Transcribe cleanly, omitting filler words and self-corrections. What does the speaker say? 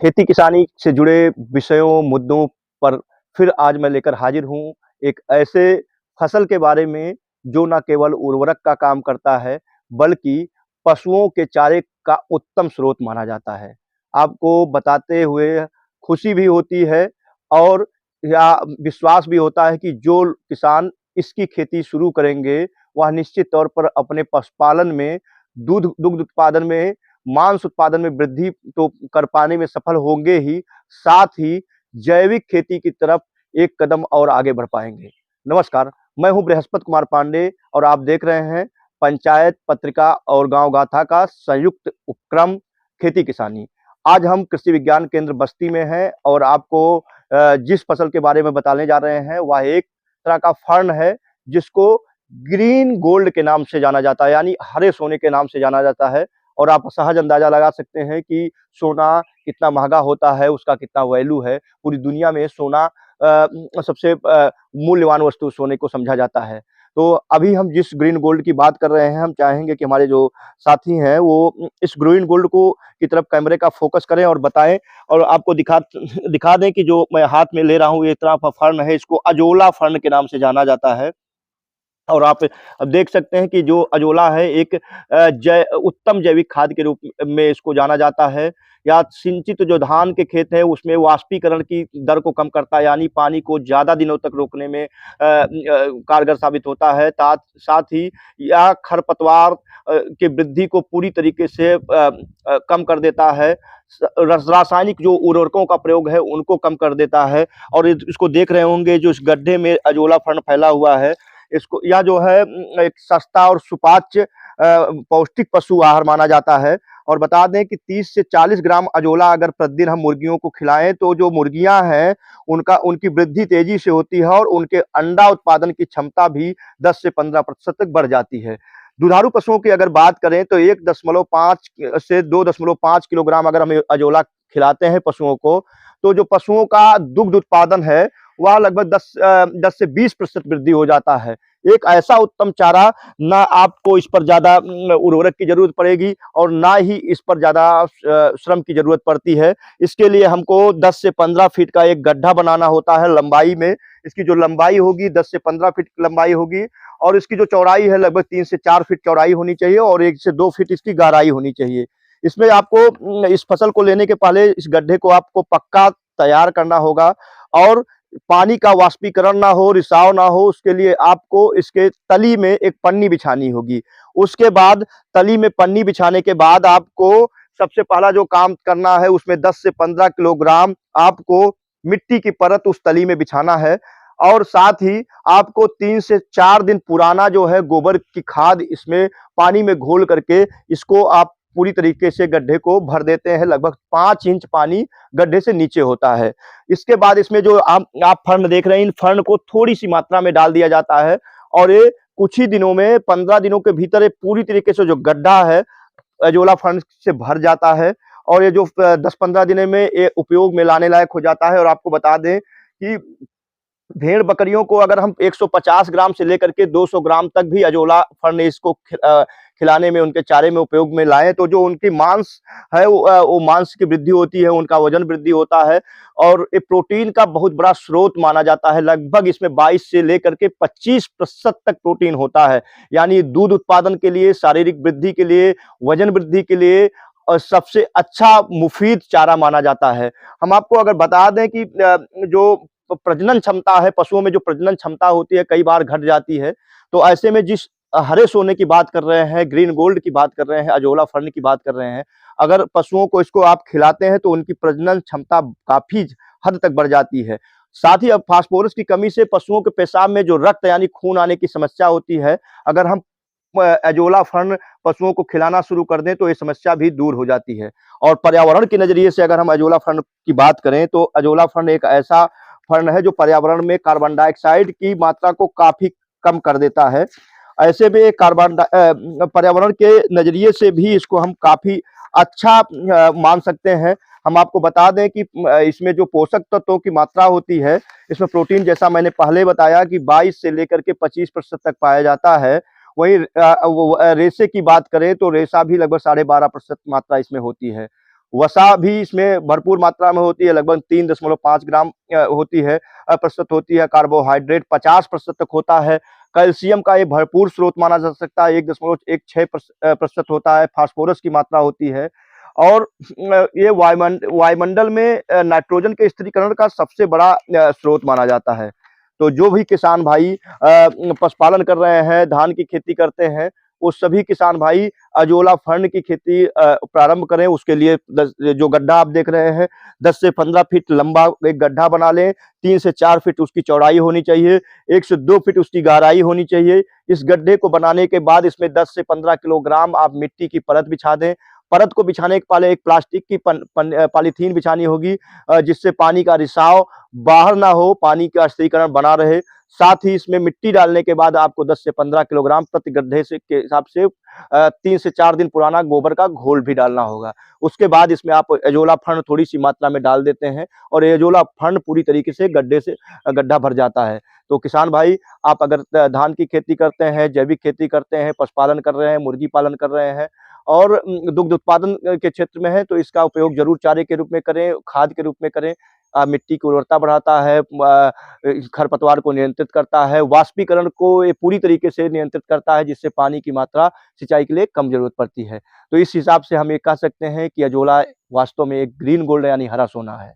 खेती किसानी से जुड़े विषयों, मुद्दों पर फिर आज मैं लेकर हाजिर हूँ एक ऐसे फसल के बारे में जो न केवल उर्वरक का काम करता है, बल्कि पशुओं के चारे का उत्तम स्रोत माना जाता है। आपको बताते हुए खुशी भी होती है और या विश्वास भी होता है कि जो किसान इसकी खेती शुरू करेंगे, वह निश्चित तौर पर अपने पशुपालन में, दुग्ध उत्पादन में, मांस उत्पादन में वृद्धि तो कर पाने में सफल होंगे ही, साथ ही जैविक खेती की तरफ एक कदम और आगे बढ़ पाएँगे। नमस्कार, मैं हूँ बृहस्पति कुमार पांडे और आप देख रहे हैं पंचायत पत्रिका और गाँव गाथा का संयुक्त उपक्रम खेती किसानी। आज हम कृषि विज्ञान केंद्र बस्ती में हैं और आपको जिस फसल के बारे में बताने जा रहे हैं, वह एक तरह का फर्न है, जिसको ग्रीन गोल्ड के नाम से जाना जाता है, यानी हरे सोने के नाम से जाना जाता है। और आप सहज अंदाजा लगा सकते हैं कि सोना कितना महँगा होता है, उसका कितना वैल्यू है। पूरी दुनिया में सोना सबसे मूल्यवान वस्तु सोने को समझा जाता है। तो अभी हम जिस ग्रीन गोल्ड की बात कर रहे हैं, हम चाहेंगे कि हमारे जो साथी हैं वो इस ग्रीन गोल्ड को की तरफ कैमरे का फ़ोकस करें और बताएँ और आपको दिखा दें कि जो मैं हाथ में ले रहा हूँ, ये एक तरह का फर्न है, इसको अजोला फर्न के नाम से जाना जाता है। और आप अब देख सकते हैं कि जो अजोला है एक उत्तम जैविक खाद के रूप में इसको जाना जाता है। या सिंचित जो धान के खेत है उसमें वाष्पीकरण की दर को कम करता है, यानी पानी को ज़्यादा दिनों तक रोकने में कारगर साबित होता है। साथ ही यह खरपतवार की वृद्धि को पूरी तरीके से कम कर देता है। रासायनिक जो उर्वरकों का प्रयोग है उनको कम कर देता है। और इसको देख रहे होंगे जो इस गड्ढे में अजोला फर्न फैला हुआ है, इसको यह जो है एक सस्ता और सुपाच्य पौष्टिक पशु आहार माना जाता है। और बता दें कि 30 से 40 ग्राम अजोला अगर प्रतिदिन हम मुर्गियों को खिलाएं तो जो मुर्गियां हैं उनकी वृद्धि तेजी से होती है और उनके अंडा उत्पादन की क्षमता भी 10 से 15% तक बढ़ जाती है। दुधारू पशुओं की अगर बात करें तो 1.5 से 2.5 किलोग्राम अगर हम अजोला खिलाते हैं पशुओं को, तो जो पशुओं का दुग्ध उत्पादन है वह लगभग 10 से 20% वृद्धि हो जाता है। एक ऐसा उत्तम चारा, ना आपको इस पर ज़्यादा उर्वरक की ज़रूरत पड़ेगी और ना ही इस पर ज़्यादा श्रम की ज़रूरत पड़ती है। इसके लिए हमको 10 से 15 फीट का एक गड्ढा बनाना होता है लंबाई में। इसकी जो लंबाई होगी 10 से 15 फीट की लंबाई होगी और इसकी जो चौड़ाई है लगभग 3 से 4 फीट चौड़ाई होनी चाहिए और 1 से 2 फीट इसकी गहराई होनी चाहिए। इसमें आपको इस फसल को लेने के पहले इस गड्ढे को आपको पक्का तैयार करना होगा और पानी का वाष्पीकरण ना हो, रिसाव ना हो, उसके लिए आपको इसके तली में एक पन्नी बिछानी होगी। उसके बाद तली में पन्नी बिछाने के बाद आपको सबसे पहला जो काम करना है उसमें 10 से 15 किलोग्राम आपको मिट्टी की परत उस तली में बिछाना है और साथ ही आपको 3 से 4 दिन पुराना जो है गोबर की खाद इसमें पानी में घोल करके इसको आप पूरी तरीके से गड्ढे को भर देते हैं। लगभग 5 इंच पानी गड्ढे से नीचे होता है। इसके बाद इसमें जो आप फर्न देख रहे हैं, इन फर्न को थोड़ी सी मात्रा में डाल दिया जाता है और ये कुछ ही दिनों में 15 दिनों के भीतर ये पूरी तरीके से जो गड्ढा है अजोला फर्न से भर जाता है और ये जो 10-15 दिनों में ये उपयोग में लाने लायक हो जाता है। और आपको बता दें कि भेड़ बकरियों को अगर हम 150 ग्राम से लेकर के 200 ग्राम तक भी अजोला फर्न इसको खिलाने में, उनके चारे में उपयोग में लाएं तो जो उनकी मांस है वो मांस की वृद्धि होती है, उनका वजन वृद्धि होता है और ये प्रोटीन का बहुत बड़ा स्रोत माना जाता है। लगभग इसमें 22 से लेकर के 25% तक प्रोटीन होता है, यानी दूध उत्पादन के लिए, शारीरिक वृद्धि के लिए, वजन वृद्धि के लिए और सबसे अच्छा मुफीद चारा माना जाता है। हम आपको अगर बता दें कि जो प्रजनन क्षमता है, पशुओं में जो प्रजनन क्षमता होती है कई बार घट जाती है। तो ऐसे में जिस हरे सोने की बात कर रहे हैं, ग्रीन गोल्ड की बात कर रहे हैं, अजोला फर्न की बात कर रहे हैं, अगर पशुओं को इसको आप खिलाते हैं तो उनकी प्रजनन क्षमता काफी हद तक बढ़ जाती है। साथ ही अब फास्फोरस की कमी से पशुओं के पेशाब में जो रक्त यानी खून आने की समस्या होती है, अगर हम अजोला फर्न पशुओं को खिलाना शुरू कर दें तो ये समस्या भी दूर हो जाती है। और पर्यावरण के नजरिए से अगर हम अजोला फर्न की बात करें तो अजोला फर्न एक ऐसा फर्न है जो पर्यावरण में कार्बन डाइऑक्साइड की मात्रा को काफी कम कर देता है। ऐसे में पर्यावरण के नजरिए से भी इसको हम काफी अच्छा मान सकते हैं। हम आपको बता दें कि इसमें जो पोषक तत्वों की मात्रा होती है, इसमें प्रोटीन जैसा मैंने पहले बताया कि 22 से लेकर के 25% तक पाया जाता है। वहीं रेशे की बात करें तो रेशा भी लगभग 12.5% मात्रा इसमें होती है। वसा भी इसमें भरपूर मात्रा में होती है, लगभग 3.5 ग्राम होती है, प्रतिशत होती है। कार्बोहाइड्रेट 50% तक होता है। कैल्शियम का ये भरपूर स्रोत माना जा सकता है, 1.16 प्रतिशत होता है। फास्फोरस की मात्रा होती है और ये वायुमंडल में नाइट्रोजन के स्थिरीकरण का सबसे बड़ा स्रोत माना जाता है। तो जो भी किसान भाई पशुपालन कर रहे हैं, धान की खेती करते हैं, वो सभी किसान भाई अजोला फर्न की खेती प्रारंभ करें। उसके लिए जो गड्ढा आप देख रहे हैं, 10 से 15 फीट लंबा एक गड्ढा बना लें। 3 से 4 फीट उसकी चौड़ाई होनी चाहिए, 1 से 2 फीट उसकी गहराई होनी चाहिए। इस गड्ढे को बनाने के बाद इसमें 10 से 15 किलोग्राम आप मिट्टी की परत बिछा दें। परत को बिछाने के पहले एक प्लास्टिक की पॉलीथीन बिछानी होगी, जिससे पानी का रिसाव बाहर ना हो, पानी का स्थिरीकरण बना रहे। साथ ही इसमें मिट्टी डालने के बाद आपको 10 से 15 किलोग्राम प्रति गड्ढे से के हिसाब से 3 से 4 दिन पुराना गोबर का घोल भी डालना होगा। उसके बाद इसमें आप एजोला फर्न थोड़ी-सी मात्रा में डाल देते हैं और एजोला फर्न पूरी तरीके से गड्ढा भर जाता है। तो किसान भाई, आप अगर धान की खेती करते हैं, जैविक खेती करते हैं, पशुपालन कर रहे हैं, मुर्गी पालन कर रहे हैं और दुग्ध उत्पादन के क्षेत्र में हैं, तो इसका उपयोग ज़रूर चारे के रूप में करें, खाद के रूप में करें। मिट्टी की उर्वरता बढ़ाता है, खरपतवार को नियंत्रित करता है, वाष्पीकरण को ये पूरी तरीके से नियंत्रित करता है, जिससे पानी की मात्रा सिंचाई के लिए कम ज़रूरत पड़ती है। तो इस हिसाब से हम ये कह सकते हैं कि अजोला वास्तव में एक ग्रीन गोल्ड यानी हरा सोना है।